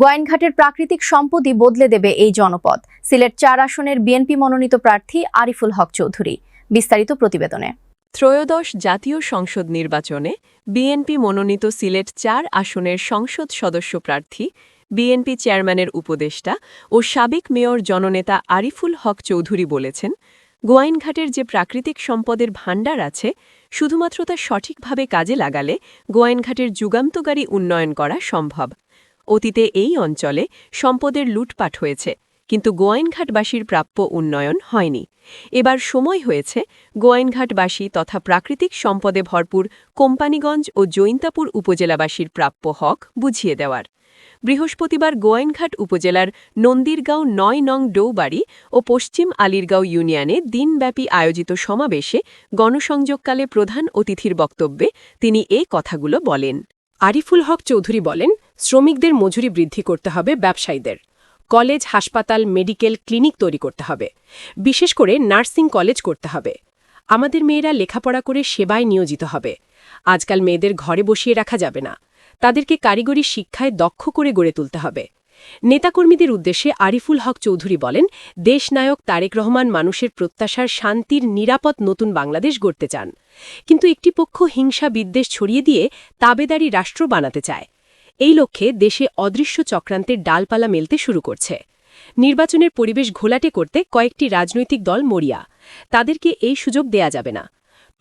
গোয়াইনঘাটের প্রাকৃতিক সম্পদই বদলে দেবে এই জনপদ। সিলেট ৪ আসনের বিএনপি মনোনীত প্রার্থী আরিফুল হক চৌধুরী। বিস্তারিত প্রতিবেদনে। ত্রয়োদশ জাতীয় সংসদ নির্বাচনে বিএনপি মনোনীত সিলেট ৪ আসনের সংসদ সদস্য প্রার্থী, বিএনপি চেয়ারম্যানের উপদেষ্টা ও সাবেক মেয়র জননেতা আরিফুল হক চৌধুরী বলেছেন, গোয়াইনঘাটের যে প্রাকৃতিক সম্পদের ভাণ্ডার আছে, শুধুমাত্র তা সঠিকভাবে কাজে লাগালে গোয়াইনঘাটের যুগান্তকারী উন্নয়ন করা সম্ভব। অতীতে এই অঞ্চলে সম্পদের লুটপাট হয়েছে, কিন্তু গোয়াইনঘাটবাসীর প্রাপ্য উন্নয়ন হয়নি। এবার সময় হয়েছে গোয়াইনঘাটবাসী তথা প্রাকৃতিক সম্পদে ভরপুর কোম্পানীগঞ্জ ও জৈন্তাপুর উপজেলাবাসীর প্রাপ্য হক বুঝিয়ে দেওয়ার। বৃহস্পতিবার গোয়াইনঘাট উপজেলার নন্দীরগাঁও ৯ নং ডৌবাড়ি ও পশ্চিম আলীরগাঁও ইউনিয়নে দিনব্যাপী আয়োজিত সমাবেশে গণসংযোগকালে প্রধান অতিথির বক্তব্যে তিনি এই কথাগুলো বলেন। আরিফুল হক চৌধুরী বলেন, শ্রমিকদের মজুরি বৃদ্ধি করতে হবে, ব্যবসায়ীদের কলেজ, হাসপাতাল, মেডিকেল, ক্লিনিক তৈরি করতে হবে, বিশেষ করে নার্সিং কলেজ করতে হবে। আমাদের মেয়েরা লেখাপড়া করে সেবায় নিয়োজিত হবে। আজকাল মেয়েদের ঘরে বসিয়ে রাখা যাবে না, তাদেরকে কারিগরি শিক্ষায় দক্ষ করে গড়ে তুলতে হবে। নেতাকর্মীদের উদ্দেশ্যে আরিফুল হক চৌধুরী বলেন, দেশনায়ক তারেক রহমান মানুষের প্রত্যাশার শান্তির নিরাপদ নতুন বাংলাদেশ গড়তে চান, কিন্তু একটি পক্ষ হিংসা বিদ্বেষ ছড়িয়ে দিয়ে তাবেদারি রাষ্ট্র বানাতে চায়। এই লক্ষ্যে দেশে অদৃশ্য চক্রান্তের ডালপালা মেলতে শুরু করছে। নির্বাচনের পরিবেশ ঘোলাটে করতে কয়েকটি রাজনৈতিক দল মরিয়া, তাদেরকে এই সুযোগ দেয়া যাবে না।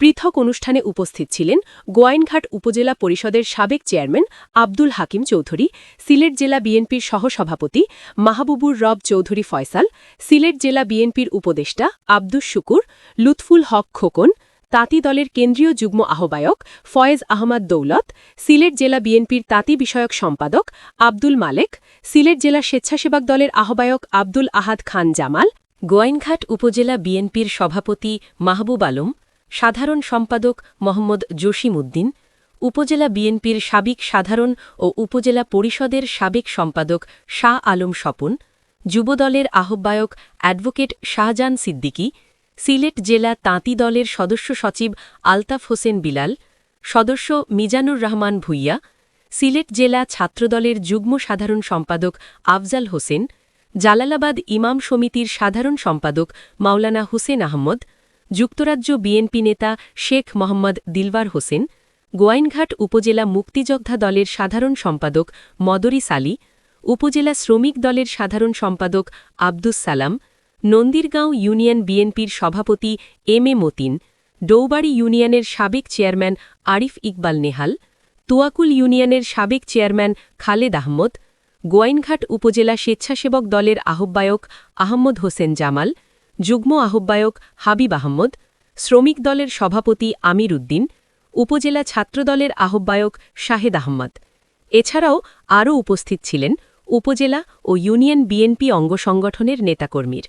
পৃথক অনুষ্ঠানে উপস্থিত ছিলেন গোয়াইনঘাট উপজেলা পরিষদের সাবেক চেয়ারম্যান আব্দুল হাকিম চৌধুরী, সিলেট জেলা বিএনপির সহসভাপতি মাহবুবুর রব চৌধুরী ফয়সাল, সিলেট জেলা বিএনপির উপদেষ্টা আব্দুস শুকুর, লুৎফুল হক খোকন, তাঁতি দলের কেন্দ্রীয় যুগ্ম আহ্বায়ক ফয়েজ আহমদ দৌলত, সিলেট জেলা বিএনপির তাঁতি বিষয়ক সম্পাদক আব্দুল মালেক, সিলেট জেলা স্বেচ্ছাসেবক দলের আহ্বায়ক আব্দুল আহাদ খান জামাল, গোয়াইনঘাট উপজেলা বিএনপির সভাপতি মাহবুব আলম, সাধারণ সম্পাদক মোহাম্মদ জসিম উদ্দিন, উপজেলা বিএনপির সাবেক সাধারণ ও উপজেলা পরিষদের সাবেক সম্পাদক শাহ আলম স্বপন, যুবদলের আহ্বায়ক অ্যাডভোকেট শাহজান সিদ্দিকী, সিলেট জেলা তাঁতি দলের সদস্য সচিব আলতাফ হোসেন বিলাল, সদস্য মিজানুর রহমান ভুইয়া, সিলেট জেলা ছাত্রদলের যুগ্ম সাধারণ সম্পাদক আফজাল হোসেন, জালালাবাদ ইমাম সমিতির সাধারণ সম্পাদক মাওলানা হুসেন আহমদ, যুক্তরাজ্য বিএনপি নেতা শেখ মোহাম্মদ দিলওয়ার হোসেন, গোয়াইনঘাট উপজেলা মুক্তিযোদ্ধা দলের সাধারণ সম্পাদক মদরিস আলী, উপজেলা শ্রমিক দলের সাধারণ সম্পাদক আব্দুস সালাম, নন্দীরগাঁও ইউনিয়ন বিএনপির সভাপতি এম এ মতিন, ডৌবাড়ি ইউনিয়নের সাবেক চেয়ারম্যান আরিফ ইকবাল নেহাল, তুয়াকুল ইউনিয়নের সাবেক চেয়ারম্যান খালেদ আহমদ, গোয়াইনঘাট উপজেলা স্বেচ্ছাসেবক দলের আহ্বায়ক আহমদ হোসেন জামাল, যুগ্ম আহ্বায়ক হাবিব আহমদ, শ্রমিক দলের সভাপতি আমির উদ্দিন, উপজেলা ছাত্রদলের আহ্বায়ক শাহেদ আহমদ। এছাড়াও আরও উপস্থিত ছিলেন উপজেলা ও ইউনিয়ন বিএনপি অঙ্গ সংগঠনের নেতাকর্মীর।